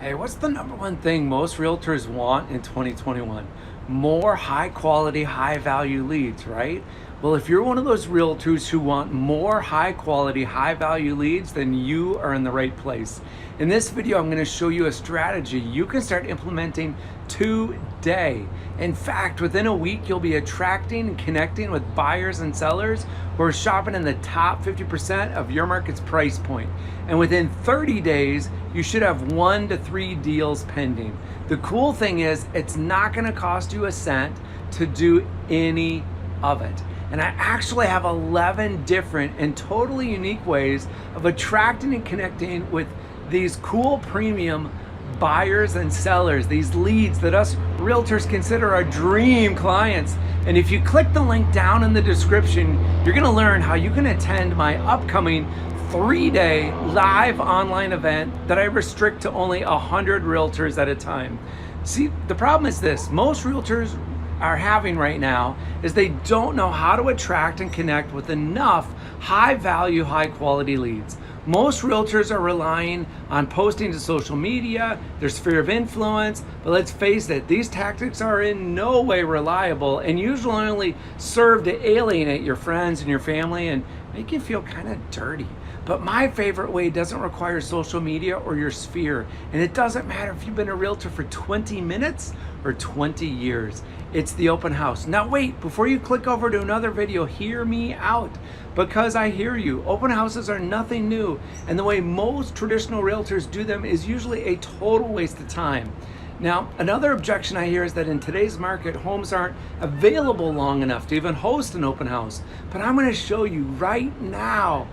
Hey, what's the number one thing most realtors want in 2021? More high quality, high value leads, right? Well, if you're one of those realtors who want more high quality, high value leads, then you are in the right place. In this video, I'm going to show you a strategy you can start implementing today. In fact, within a week, you'll be attracting and connecting with buyers and sellers who are shopping in the top 50% of your market's price point. And within 30 days, you should have 1 to 3 deals pending. The cool thing is, it's not going to cost you a cent to do any of it. And I actually have 11 different and totally unique ways of attracting and connecting with these cool premium buyers and sellers, these leads that us realtors consider our dream clients. And if you click the link down in the description, you're gonna learn how you can attend my upcoming 3-day live online event that I restrict to only 100 realtors at a time. See, the problem is this: most realtors are having right now is they don't know how to attract and connect with enough high value, high quality leads. Most realtors are relying on posting to social media, their sphere of influence, but let's face it, these tactics are in no way reliable and usually only serve to alienate your friends and your family and make you feel kind of dirty. But my favorite way doesn't require social media or your sphere, and it doesn't matter if you've been a realtor for 20 minutes or 20 years. It's the open house. Now wait, before you click over to another video, hear me out, because I hear you. Open houses are nothing new, and the way most traditional realtors do them is usually a total waste of time. Now, another objection I hear is that in today's market, homes aren't available long enough to even host an open house. But I'm going to show you right now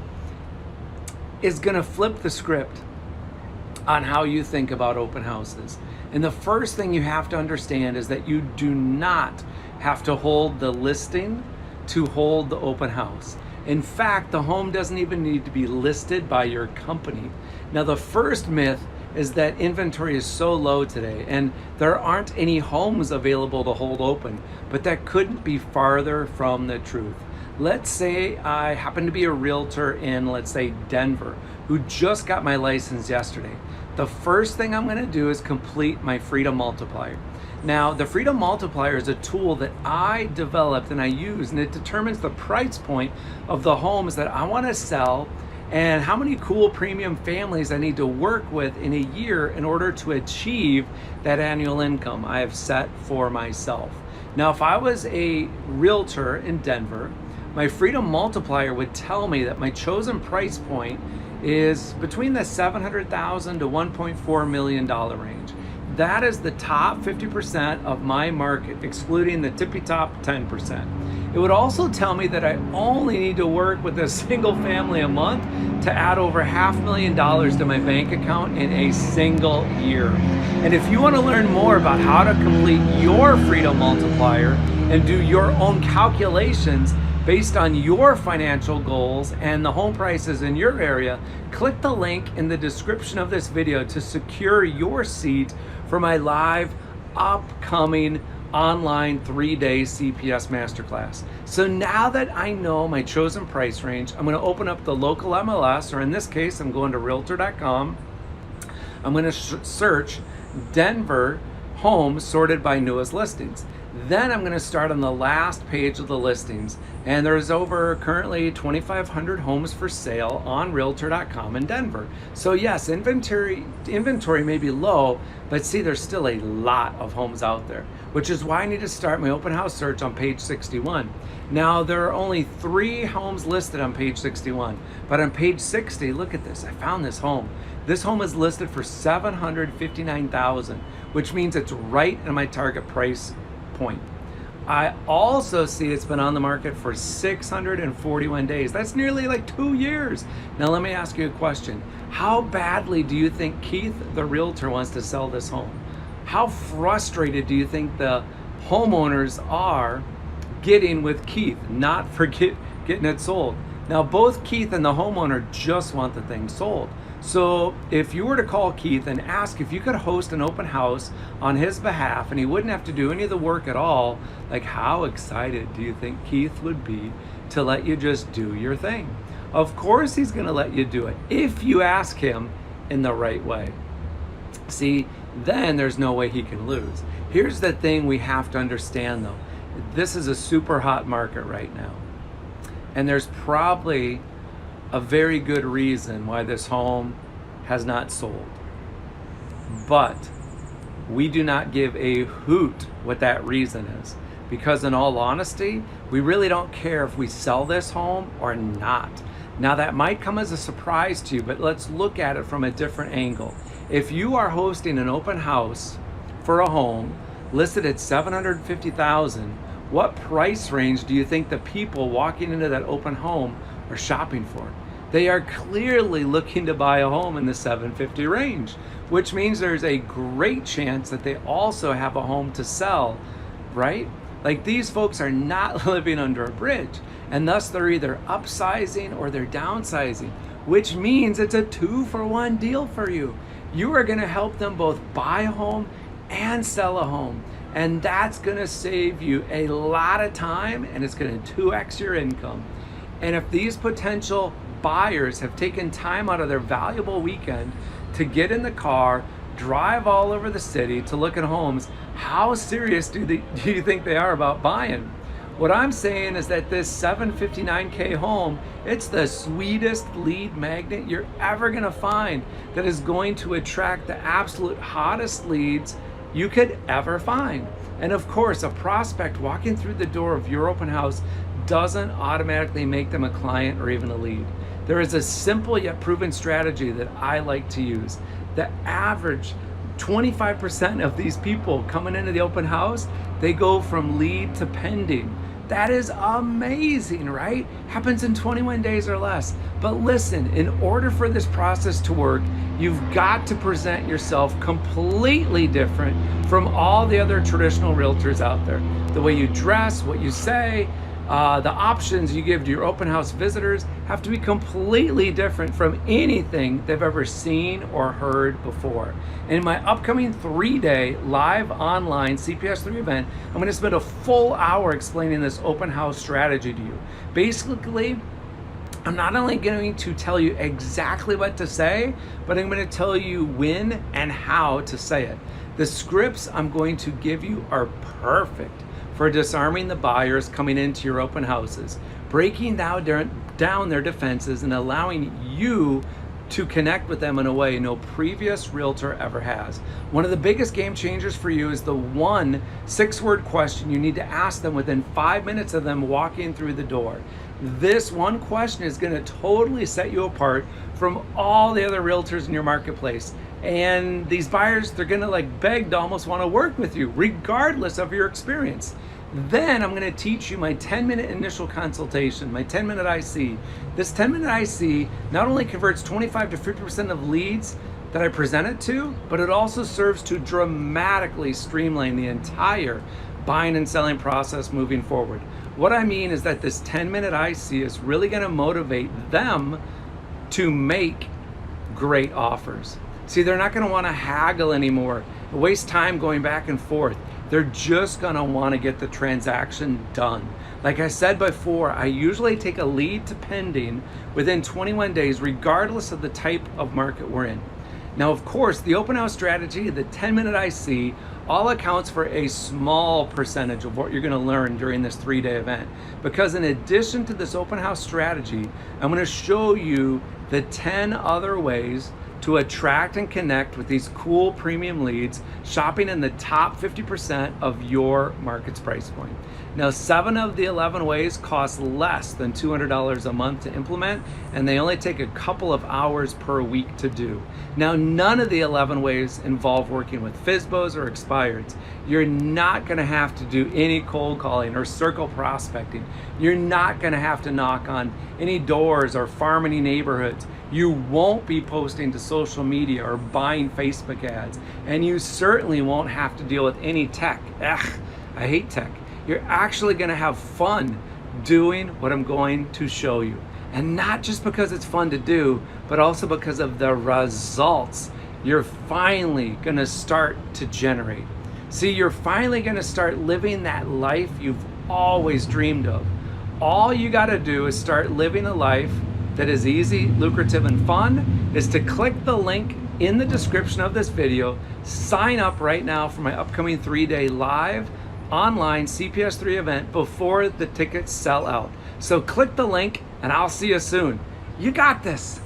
is going to flip the script on how you think about open houses. And the first thing you have to understand is that you do not have to hold the listing to hold the open house. In fact, the home doesn't even need to be listed by your company. Now, the first myth is that inventory is so low today and there aren't any homes available to hold open, but that couldn't be farther from the truth. Let's say I happen to be a realtor in, let's say, Denver, who just got my license yesterday. The first thing I'm going to do is complete my Freedom Multiplier. Now, the Freedom Multiplier is a tool that I developed and I use, and it determines the price point of the homes that I want to sell and how many cool premium families I need to work with in a year in order to achieve that annual income I have set for myself. Now, if I was a realtor in Denver, my Freedom Multiplier would tell me that my chosen price point is between the $700,000 to $1.4 million range. That is the top 50% of my market, excluding the tippy top 10%. It would also tell me that I only need to work with a single family a month to add over $500,000 to my bank account in a single year. And if you want to learn more about how to complete your Freedom Multiplier and do your own calculations based on your financial goals and the home prices in your area, click the link in the description of this video to secure your seat for my live upcoming online 3-day CPS masterclass. So now that I know my chosen price range, I'm going to open up the local MLS, or in this case, I'm going to Realtor.com. I'm going to search Denver homes sorted by newest listings. Then I'm going to start on the last page of the listings, and there's over currently 2,500 homes for sale on Realtor.com in Denver. So yes, inventory may be low, but see, there's still a lot of homes out there, which is why I need to start my open house search on page 61. Now, there are only 3 homes listed on page 61, but on page 60, look at this, I found this home. This home is listed for $759,000, which means it's right in my target price point. I also see it's been on the market for 641 days. That's nearly like 2 years. Now let me ask you a question. How badly do you think Keith, the realtor, wants to sell this home? How frustrated do you think the homeowners are getting with Keith, not for getting it sold? Now, both Keith and the homeowner just want the thing sold. So if you were to call Keith and ask if you could host an open house on his behalf and he wouldn't have to do any of the work at all, like, how excited do you think Keith would be to let you just do your thing? Of course he's going to let you do it if you ask him in the right way. See, then there's no way he can lose. Here's the thing we have to understand though. This is a super hot market right now. And there's probably a very good reason why this home has not sold. But we do not give a hoot what that reason is. Because in all honesty, we really don't care if we sell this home or not. Now that might come as a surprise to you, but let's look at it from a different angle. If you are hosting an open house for a home listed at $750,000, what price range do you think the people walking into that open home are shopping for? They are clearly looking to buy a home in the $750,000 range, which means there's a great chance that they also have a home to sell, right? Like, these folks are not living under a bridge, and thus they're either upsizing or they're downsizing, which means it's a 2-for-1 deal for you. You are gonna help them both buy a home and sell a home. And that's gonna save you a lot of time, and it's gonna 2x your income. And if these potential buyers have taken time out of their valuable weekend to get in the car, drive all over the city to look at homes, how serious do you think they are about buying? What I'm saying is that this $759K home, it's the sweetest lead magnet you're ever gonna find that is going to attract the absolute hottest leads you could ever find. And of course, a prospect walking through the door of your open house doesn't automatically make them a client or even a lead. There is a simple yet proven strategy that I like to use. The average 25% of these people coming into the open house, they go from lead to pending. That is amazing, right? Happens in 21 days or less. But listen, in order for this process to work, you've got to present yourself completely different from all the other traditional realtors out there. The way you dress, what you say, the options you give to your open house visitors have to be completely different from anything they've ever seen or heard before. And in my upcoming 3-day live online CPS3 event, I'm going to spend a full hour explaining this open house strategy to you. Basically, I'm not only going to tell you exactly what to say, but I'm going to tell you when and how to say it. The scripts I'm going to give you are perfect for disarming the buyers coming into your open houses, breaking down their defenses, and allowing you to connect with them in a way no previous realtor ever has. One of the biggest game changers for you is the one 6-word question you need to ask them within 5 minutes of them walking through the door. This one question is going to totally set you apart from all the other realtors in your marketplace. And these buyers, they're going to beg to almost want to work with you, regardless of your experience. Then I'm going to teach you my 10-minute initial consultation, my 10-minute IC. This 10-minute IC not only converts 25 to 50% of leads that I present it to, but it also serves to dramatically streamline the entire buying and selling process moving forward. What I mean is that this 10-minute IC is really going to motivate them to make great offers. See, they're not going to want to haggle anymore, waste time going back and forth. They're just going to want to get the transaction done. Like I said before, I usually take a lead to pending within 21 days, regardless of the type of market we're in. Now, of course, the open house strategy, the 10-minute IC, all accounts for a small percentage of what you're going to learn during this 3-day event. Because in addition to this open house strategy, I'm going to show you the 10 other ways to attract and connect with these cool premium leads shopping in the top 50% of your market's price point. Now, 7 of the 11 ways cost less than $200 a month to implement, and they only take a couple of hours per week to do. Now, none of the 11 ways involve working with FSBOs or expireds. You're not gonna have to do any cold calling or circle prospecting. You're not gonna have to knock on any doors or farm any neighborhoods. You won't be posting to social media or buying Facebook ads, and you certainly won't have to deal with any tech. Ugh, I hate tech. You're actually gonna have fun doing what I'm going to show you. And not just because it's fun to do, but also because of the results you're finally gonna start to generate. See, you're finally gonna start living that life you've always dreamed of. All you gotta do is start living a life that is easy, lucrative, and fun, is to click the link in the description of this video. Sign up right now for my upcoming 3-day live online CPS3 event before the tickets sell out. So click the link and I'll see you soon. You got this.